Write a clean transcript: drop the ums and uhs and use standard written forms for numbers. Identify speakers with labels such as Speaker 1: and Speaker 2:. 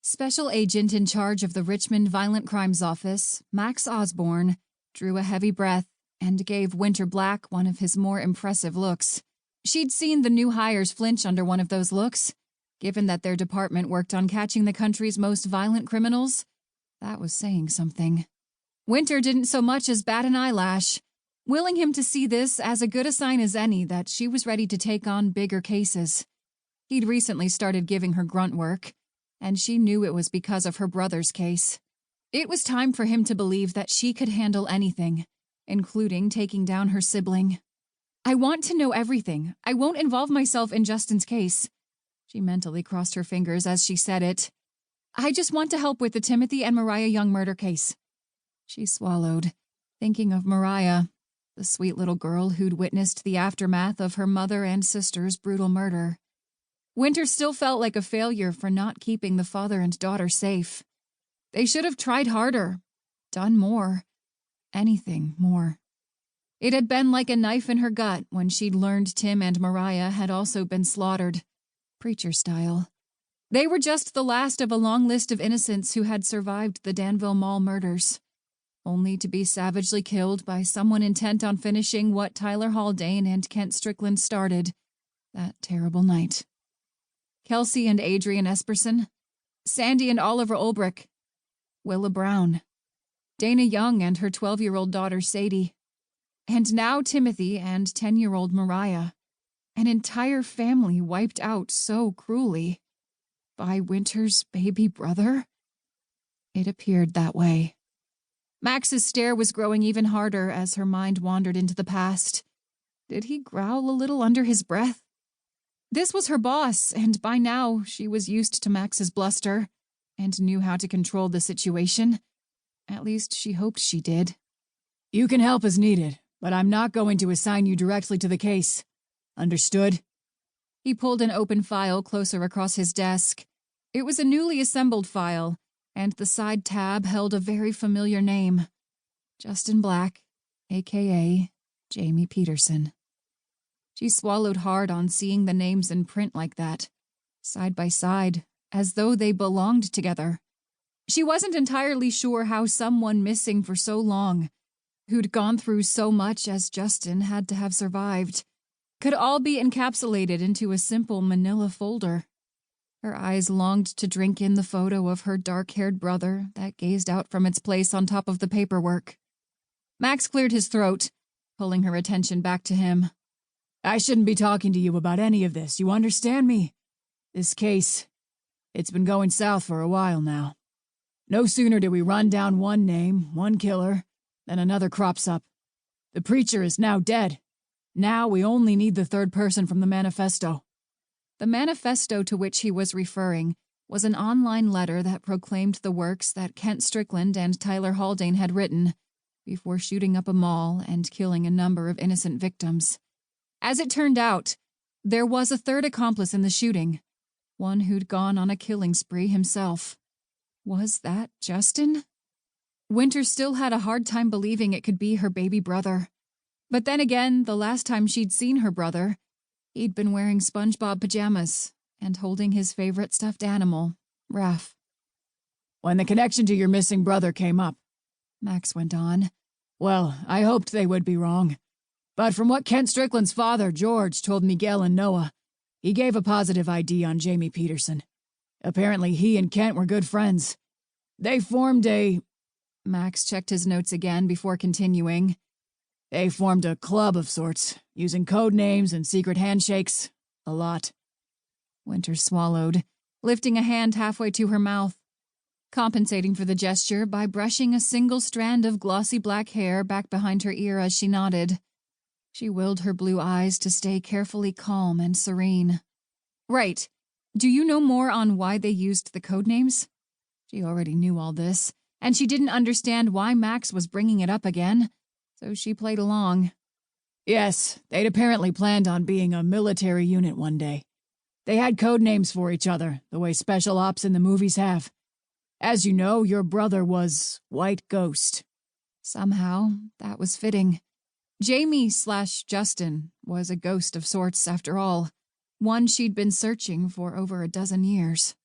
Speaker 1: Special agent in charge of the Richmond Violent Crimes Office, Max Osborne, drew a heavy breath and gave Winter Black one of his more impressive looks. She'd seen the new hires flinch under one of those looks. Given that their department worked on catching the country's most violent criminals, that was saying something. Winter didn't so much as bat an eyelash, willing him to see this as a good a sign as any that she was ready to take on bigger cases. He'd recently started giving her grunt work, and she knew it was because of her brother's case. It was time for him to believe that she could handle anything, including taking down her sibling. I want to know everything. I won't involve myself in Justin's case. She mentally crossed her fingers as she said it. I just want to help with the Timothy and Mariah Young murder case. She swallowed, thinking of Mariah, the sweet little girl who'd witnessed the aftermath of her mother and sister's brutal murder. Winter still felt like a failure for not keeping the father and daughter safe. They should have tried harder, done more, anything more. It had been like a knife in her gut when she'd learned Tim and Mariah had also been slaughtered, preacher style. They were just the last of a long list of innocents who had survived the Danville Mall murders, only to be savagely killed by someone intent on finishing what Tyler Haldane and Kent Strickland started that terrible night. Kelsey and Adrian Esperson, Sandy and Oliver Ulbrich, Willa Brown, Dana Young and her 12-year-old daughter Sadie, and now Timothy and 10-year-old Mariah. An entire family wiped out so cruelly. By Winter's baby brother? It appeared that way. Max's stare was growing even harder as her mind wandered into the past. Did he growl a little under his breath? This was her boss, and by now she was used to Max's bluster and knew how to control the situation. At least she hoped she did.
Speaker 2: You can help as needed, but I'm not going to assign you directly to the case. Understood?
Speaker 1: He pulled an open file closer across his desk. It was a newly assembled file, and the side tab held a very familiar name. Justin Black, a.k.a. Jamie Peterson. She swallowed hard on seeing the names in print like that, side by side, as though they belonged together. She wasn't entirely sure how someone missing for so long, who'd gone through so much as Justin had to have survived, could all be encapsulated into a simple manila folder. Her eyes longed to drink in the photo of her dark-haired brother that gazed out from its place on top of the paperwork. Max cleared his throat, pulling her attention back to him.
Speaker 2: I shouldn't be talking to you about any of this, you understand me? This case, it's been going south for a while now. No sooner do we run down one name, one killer, than another crops up. The preacher is now dead. Now we only need the third person from the manifesto.
Speaker 1: The manifesto to which he was referring was an online letter that proclaimed the works that Kent Strickland and Tyler Haldane had written before shooting up a mall and killing a number of innocent victims. As it turned out, there was a third accomplice in the shooting, one who'd gone on a killing spree himself. Was that Justin? Winter still had a hard time believing it could be her baby brother. But then again, the last time she'd seen her brother, he'd been wearing SpongeBob pajamas and holding his favorite stuffed animal, Raph.
Speaker 2: When the connection to your missing brother came up,
Speaker 1: Max went on,
Speaker 2: well, I hoped they would be wrong. But from what Kent Strickland's father, George, told Miguel and Noah, he gave a positive ID on Jamie Peterson. Apparently he and Kent were good friends. They formed a...
Speaker 1: Max checked his notes again before continuing.
Speaker 2: They formed a club of sorts, using code names and secret handshakes. A lot.
Speaker 1: Winter swallowed, lifting a hand halfway to her mouth, compensating for the gesture by brushing a single strand of glossy black hair back behind her ear as she nodded. She willed her blue eyes to stay carefully calm and serene. Right. Do you know more on why they used the code names? She already knew all this, and she didn't understand why Max was bringing it up again, so she played along.
Speaker 2: Yes, they'd apparently planned on being a military unit one day. They had code names for each other, the way special ops in the movies have. As you know, your brother was White Ghost.
Speaker 1: Somehow, that was fitting. Jamie/Justin was a ghost of sorts, after all, one she'd been searching for over a dozen years.